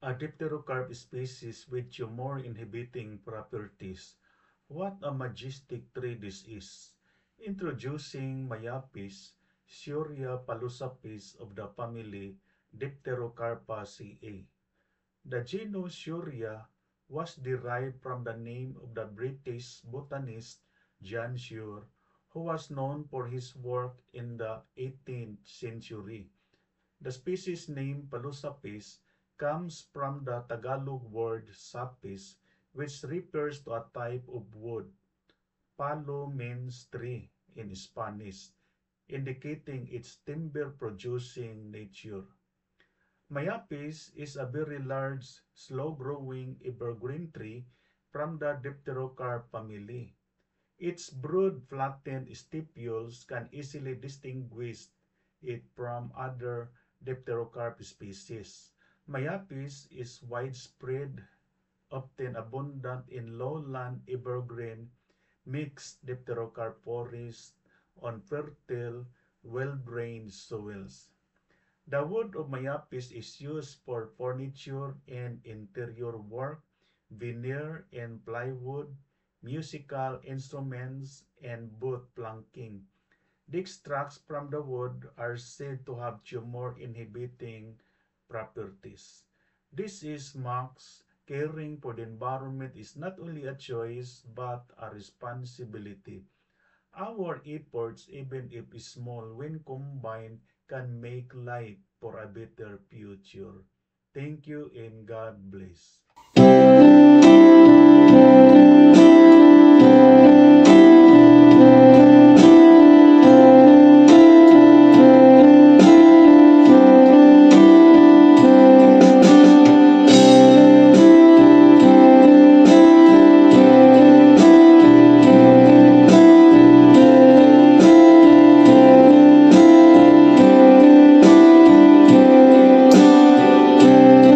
A dipterocarp species with tumor-inhibiting properties. What a majestic tree this is! Introducing Maiapis, Syria palusapis of the family Dipterocarpaceae. The genus Syria was derived from the name of the British botanist John Searle, who was known for his work in the 18th century. The species name Palusapis comes from the Tagalog word sapis, which refers to a type of wood. Palo means tree in Spanish, indicating its timber-producing nature. Maiapis is a very large, slow-growing evergreen tree from the Dipterocarp family. Its broad, flattened stipules can easily distinguish it from other Dipterocarp species. Maiapis is widespread, often abundant in lowland evergreen mixed Dipterocarp forests on fertile, well-drained soils. The wood of Maiapis is used for furniture and interior work, veneer and plywood, musical instruments, and boot planking. The extracts from the wood are said to have tumor-inhibiting properties. This is marks caring for the environment is not only a choice but a responsibility. Our efforts, even if small, when combined, can make life for a better future. Thank you and God bless.